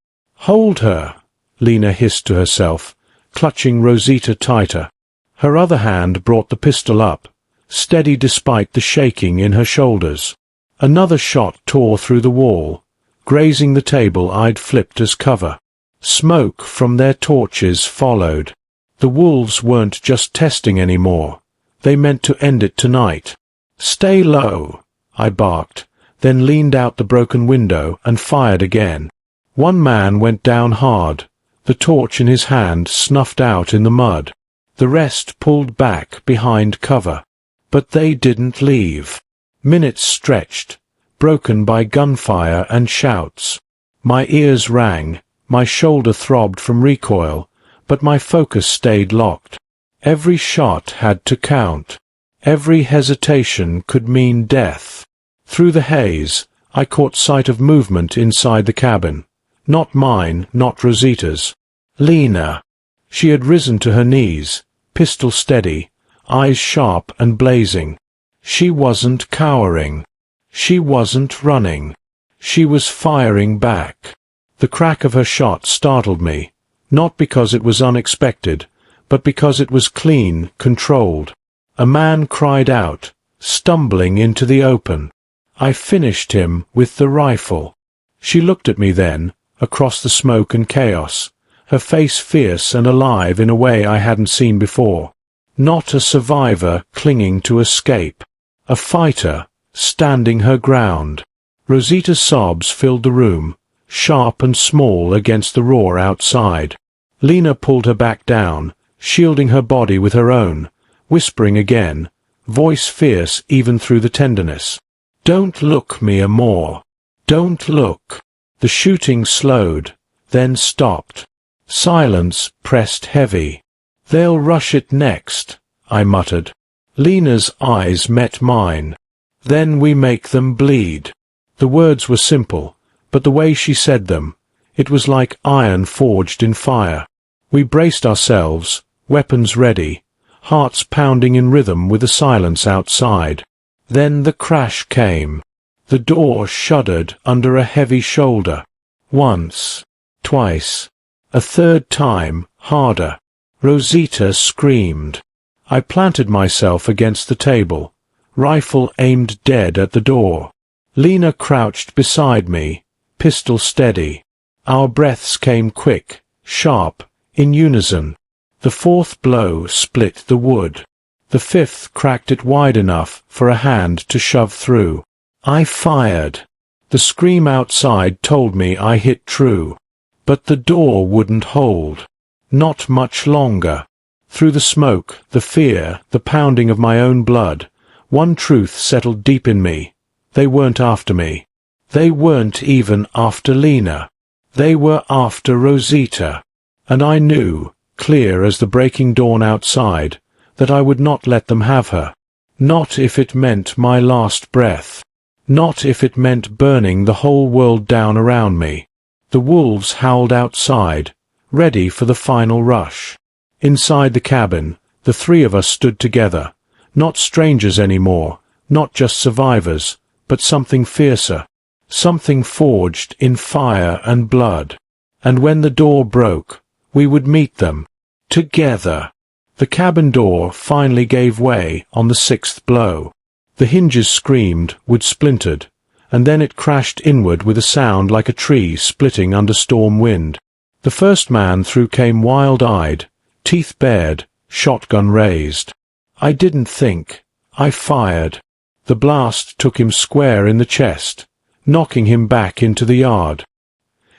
"Hold her," Lena hissed to herself, clutching Rosita tighter. Her other hand brought the pistol up, steady despite the shaking in her shoulders. Another shot tore through the wall, grazing the table I'd flipped as cover. Smoke from their torches followed. The wolves weren't just testing anymore. They meant to end it tonight. "Stay low," I barked, then leaned out the broken window and fired again. One man went down hard, the torch in his hand snuffed out in the mud. The rest pulled back behind cover. But they didn't leave. Minutes stretched, broken by gunfire and shouts. My ears rang, my shoulder throbbed from recoil, but my focus stayed locked. Every shot had to count. Every hesitation could mean death. Through the haze, I caught sight of movement inside the cabin. Not mine, not Rosita's. Lena. She had risen to her knees, pistol steady, eyes sharp and blazing. She wasn't cowering. She wasn't running. She was firing back. The crack of her shot startled me, not because it was unexpected, but because it was clean, controlled. A man cried out, stumbling into the open. I finished him with the rifle. She looked at me then, across the smoke and chaos, her face fierce and alive in a way I hadn't seen before. Not a survivor clinging to escape. A fighter, standing her ground. Rosita's sobs filled the room, sharp and small against the roar outside. Lena pulled her back down, shielding her body with her own, whispering again, voice fierce even through the tenderness. "Don't look, Mia Moore. Don't look." The shooting slowed, then stopped. Silence pressed heavy. "They'll rush it next," I muttered. Lena's eyes met mine. "Then we make them bleed." The words were simple, but the way she said them, it was like iron forged in fire. We braced ourselves, weapons ready, hearts pounding in rhythm with the silence outside. Then the crash came. The door shuddered under a heavy shoulder. Once, twice, a third time, harder. Rosita screamed. I planted myself against the table, rifle aimed dead at the door. Lena crouched beside me, pistol steady. Our breaths came quick, sharp, in unison. The fourth blow split the wood. The fifth cracked it wide enough for a hand to shove through. I fired. The scream outside told me I hit true. But the door wouldn't hold. Not much longer. Through the smoke, the fear, the pounding of my own blood, one truth settled deep in me. They weren't after me. They weren't even after Lena. They were after Rosita. And I knew, clear as the breaking dawn outside, that I would not let them have her. Not if it meant my last breath. Not if it meant burning the whole world down around me. The wolves howled outside, ready for the final rush. Inside the cabin, the three of us stood together, not strangers anymore, not just survivors, but something fiercer, something forged in fire and blood. And when the door broke, we would meet them, together. The cabin door finally gave way on the sixth blow. The hinges screamed, wood splintered, and then it crashed inward with a sound like a tree splitting under storm wind. The first man through came wild-eyed, teeth bared, shotgun raised. I didn't think. I fired. The blast took him square in the chest, knocking him back into the yard.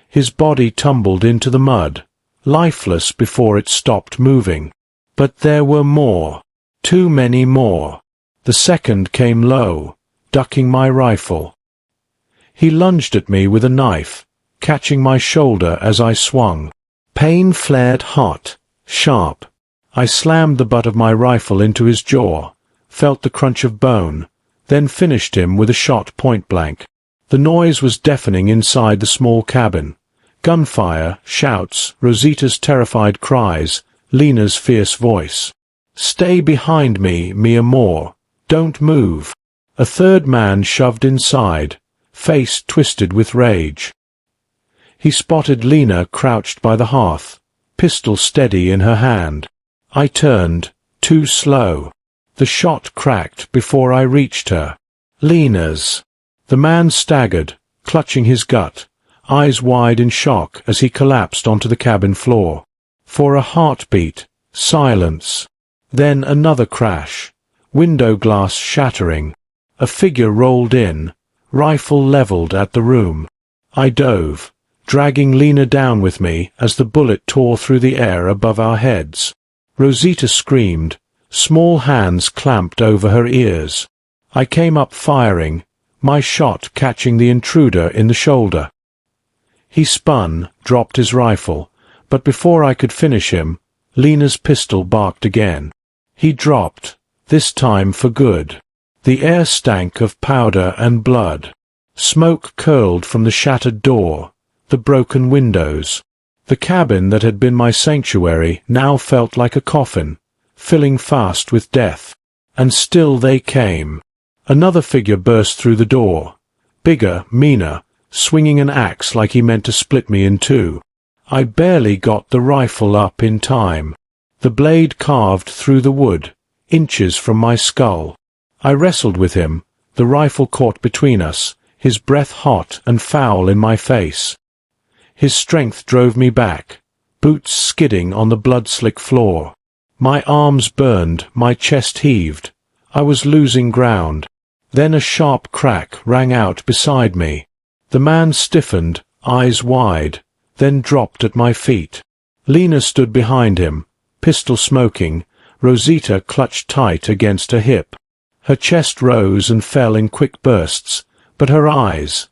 His body tumbled into the mud, lifeless before it stopped moving. But there were more. Too many more. The second came low, ducking my rifle. He lunged at me with a knife, catching my shoulder as I swung. Pain flared hot, sharp. I slammed the butt of my rifle into his jaw, felt the crunch of bone, then finished him with a shot point-blank. The noise was deafening inside the small cabin. Gunfire, shouts, Rosita's terrified cries, Lena's fierce voice. "Stay behind me, mi amor. Don't move." A third man shoved inside, face twisted with rage. He spotted Lena crouched by the hearth, pistol steady in her hand. I turned, too slow. The shot cracked before I reached her. Lena's. The man staggered, clutching his gut, eyes wide in shock as he collapsed onto the cabin floor. For a heartbeat, silence. Then another crash, window glass shattering. A figure rolled in, rifle leveled at the room. I dove, dragging Lena down with me as the bullet tore through the air above our heads. Rosita screamed, small hands clamped over her ears. I came up firing, my shot catching the intruder in the shoulder. He spun, dropped his rifle, but before I could finish him, Lena's pistol barked again. He dropped, this time for good. The air stank of powder and blood. Smoke curled from the shattered door, the broken windows. The cabin that had been my sanctuary now felt like a coffin, filling fast with death. And still they came. Another figure burst through the door. Bigger, meaner, swinging an axe like he meant to split me in two. I barely got the rifle up in time. The blade carved through the wood, inches from my skull. I wrestled with him, the rifle caught between us, his breath hot and foul in my face. His strength drove me back, boots skidding on the blood-slick floor. My arms burned, my chest heaved. I was losing ground. Then a sharp crack rang out beside me. The man stiffened, eyes wide, then dropped at my feet. Lena stood behind him, pistol smoking, Rosita clutched tight against her hip. Her chest rose and fell in quick bursts, but her eyes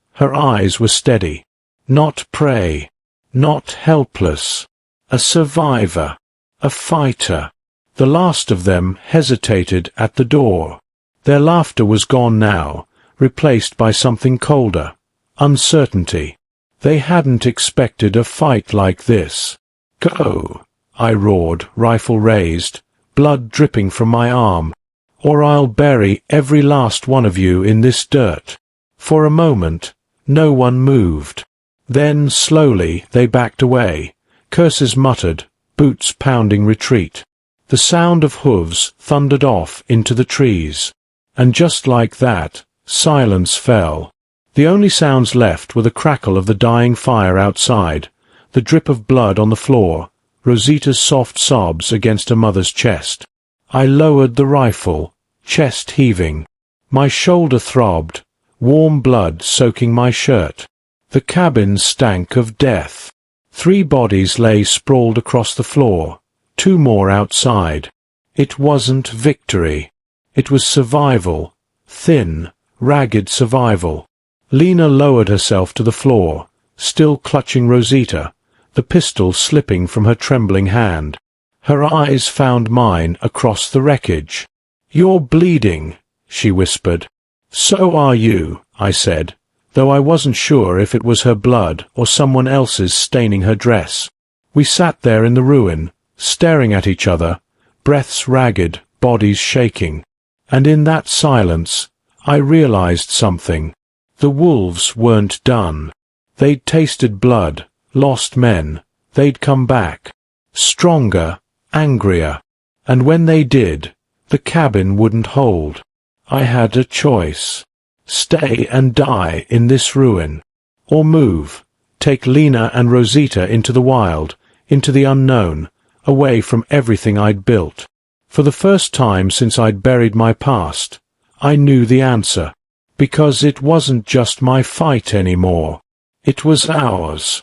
were steady. Not prey, not helpless. A survivor, a fighter. The last of them hesitated at the door. Their laughter was gone now, replaced by something colder, uncertainty. They hadn't expected a fight like this. "Go!" I roared, rifle raised, blood dripping from my arm. "Or I'll bury every last one of you in this dirt." For a moment, no one moved. Then, slowly, they backed away, curses muttered, boots pounding retreat. The sound of hooves thundered off into the trees. And just like that, silence fell. The only sounds left were the crackle of the dying fire outside, the drip of blood on the floor, Rosita's soft sobs against her mother's chest. I lowered the rifle, chest heaving. My shoulder throbbed, warm blood soaking my shirt. The cabin stank of death. 3 bodies lay sprawled across the floor, 2 more outside. It wasn't victory. It was survival, thin, ragged survival. Lena lowered herself to the floor, still clutching Rosita, the pistol slipping from her trembling hand. Her eyes found mine across the wreckage. "You're bleeding," she whispered. "So are you," I said, though I wasn't sure if it was her blood or someone else's staining her dress. We sat there in the ruin, staring at each other, breaths ragged, bodies shaking. And in that silence, I realized something. The wolves weren't done. They'd tasted blood, lost men. They'd come back. Stronger, angrier. And when they did, the cabin wouldn't hold. I had a choice. Stay and die in this ruin. Or move, take Lena and Rosita into the wild, into the unknown, away from everything I'd built. For the first time since I'd buried my past, I knew the answer. Because it wasn't just my fight anymore. It was ours.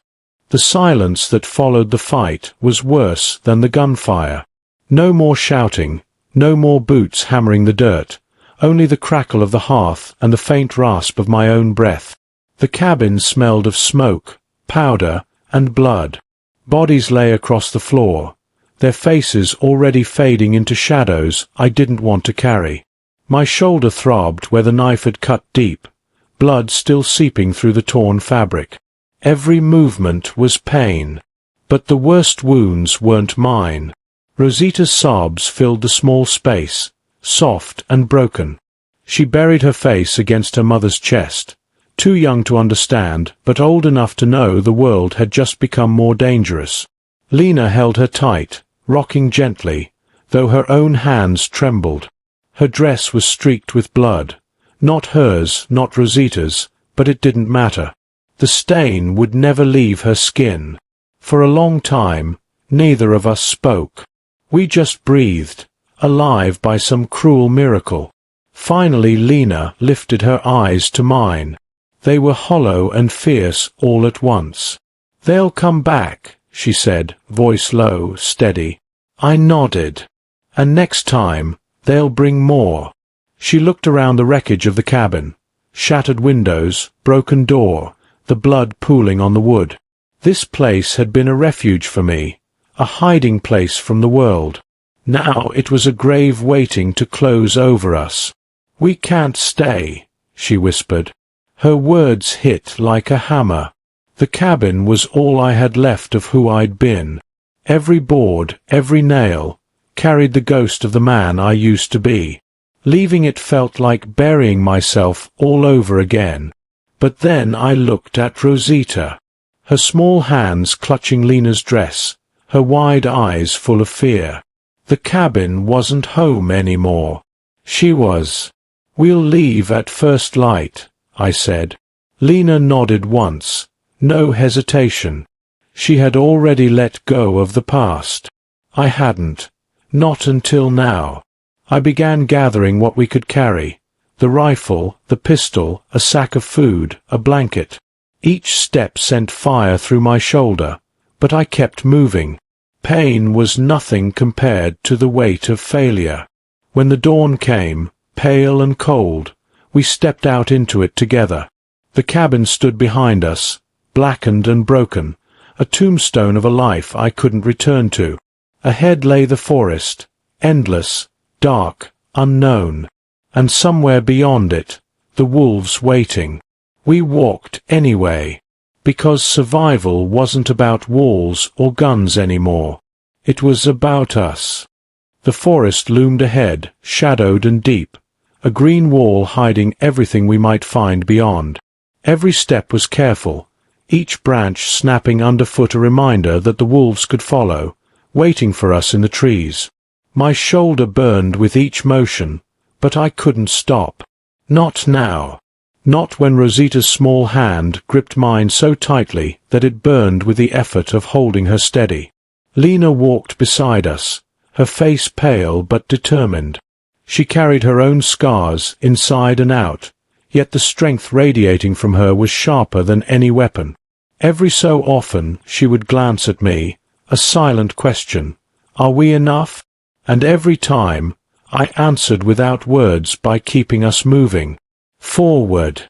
The silence that followed the fight was worse than the gunfire. No more shouting, no more boots hammering the dirt, only the crackle of the hearth and the faint rasp of my own breath. The cabin smelled of smoke, powder, and blood. Bodies lay across the floor, their faces already fading into shadows I didn't want to carry. My shoulder throbbed where the knife had cut deep, blood still seeping through the torn fabric. Every movement was pain. But the worst wounds weren't mine. Rosita's sobs filled the small space, soft and broken. She buried her face against her mother's chest, too young to understand, but old enough to know the world had just become more dangerous. Lena held her tight, rocking gently, though her own hands trembled. Her dress was streaked with blood. Not hers, not Rosita's, but it didn't matter. The stain would never leave her skin. For a long time, neither of us spoke. We just breathed, alive by some cruel miracle. Finally Lena lifted her eyes to mine. They were hollow and fierce all at once. "They'll come back," she said, voice low, steady. I nodded. "And next time, they'll bring more." She looked around the wreckage of the cabin. Shattered windows, broken door, the blood pooling on the wood. This place had been a refuge for me, a hiding place from the world. Now it was a grave waiting to close over us. "We can't stay," she whispered. Her words hit like a hammer. The cabin was all I had left of who I'd been. Every board, every nail, carried the ghost of the man I used to be. Leaving it felt like burying myself all over again. But then I looked at Rosita. Her small hands clutching Lena's dress, her wide eyes full of fear. The cabin wasn't home anymore. She was. "We'll leave at first light," I said. Lena nodded once, no hesitation. She had already let go of the past. I hadn't. Not until now. I began gathering what we could carry. The rifle, the pistol, a sack of food, a blanket. Each step sent fire through my shoulder, but I kept moving. Pain was nothing compared to the weight of failure. When the dawn came, pale and cold, we stepped out into it together. The cabin stood behind us, blackened and broken, a tombstone of a life I couldn't return to. Ahead lay the forest, endless, dark, unknown, and somewhere beyond it, the wolves waiting. We walked anyway, because survival wasn't about walls or guns anymore. It was about us. The forest loomed ahead, shadowed and deep, a green wall hiding everything we might find beyond. Every step was careful, each branch snapping underfoot a reminder that the wolves could follow, waiting for us in the trees. My shoulder burned with each motion, but I couldn't stop. Not now. Not when Rosita's small hand gripped mine so tightly that it burned with the effort of holding her steady. Lena walked beside us, her face pale but determined. She carried her own scars inside and out, yet the strength radiating from her was sharper than any weapon. Every so often she would glance at me, a silent question, "Are we enough?" And every time I answered without words by keeping us moving. Forward.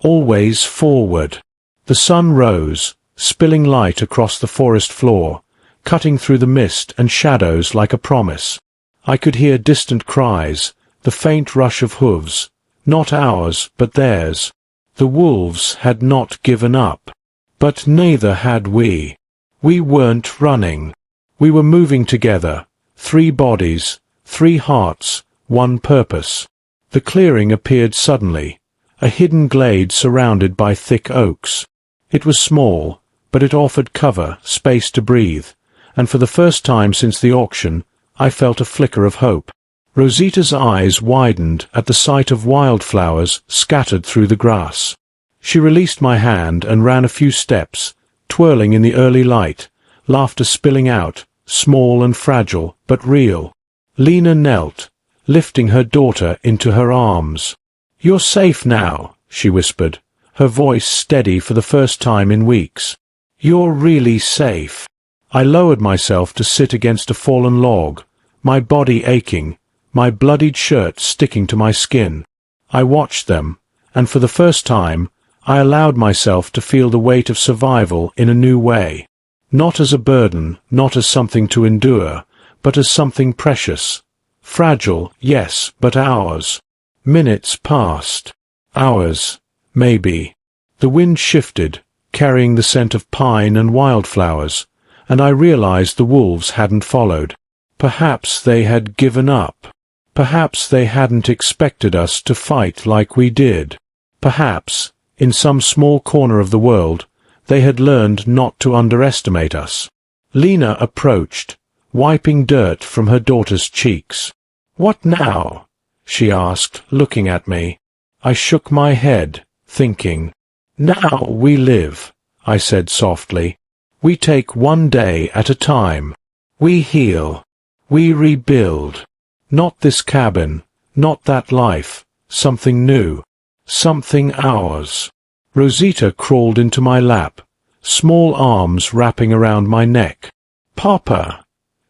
Always forward. The sun rose, spilling light across the forest floor, cutting through the mist and shadows like a promise. I could hear distant cries, the faint rush of hooves, not ours but theirs. The wolves had not given up. But neither had we. We weren't running. We were moving together, 3 bodies, 3 hearts, 1 purpose. The clearing appeared suddenly, a hidden glade surrounded by thick oaks. It was small, but it offered cover, space to breathe, and for the first time since the auction, I felt a flicker of hope. Rosita's eyes widened at the sight of wildflowers scattered through the grass. She released my hand and ran a few steps, twirling in the early light, laughter spilling out, small and fragile, but real. Lena knelt, lifting her daughter into her arms. "You're safe now," she whispered, her voice steady for the first time in weeks. "You're really safe." I lowered myself to sit against a fallen log, my body aching, my bloodied shirt sticking to my skin. I watched them, and for the first time, I allowed myself to feel the weight of survival in a new way. Not as a burden, not as something to endure, but as something precious. Fragile, yes, but ours. Minutes passed. Hours, maybe. The wind shifted, carrying the scent of pine and wildflowers, and I realized the wolves hadn't followed. Perhaps they had given up. Perhaps they hadn't expected us to fight like we did. Perhaps, in some small corner of the world, they had learned not to underestimate us. Lena approached, wiping dirt from her daughter's cheeks. "What now?" she asked, looking at me. I shook my head, thinking. "Now we live," I said softly. "We take one day at a time. We heal. We rebuild. Not this cabin, not that life, something new. Something ours." Rosita crawled into my lap, small arms wrapping around my neck. "Papa,"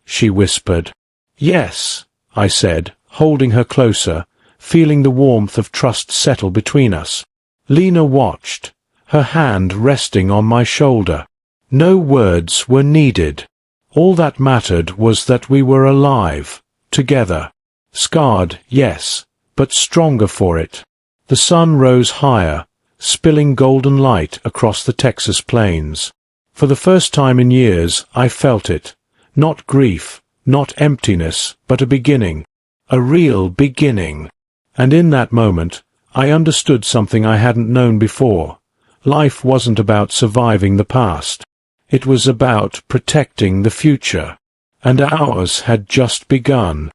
she whispered. "Yes," I said, holding her closer, feeling the warmth of trust settle between us. Lena watched, her hand resting on my shoulder. No words were needed. All that mattered was that we were alive, together. Scarred, yes, but stronger for it. The sun rose higher, spilling golden light across the Texas plains. For the first time in years I felt it. Not grief, not emptiness, but a beginning. A real beginning. And in that moment, I understood something I hadn't known before. Life wasn't about surviving the past. It was about protecting the future. And ours had just begun.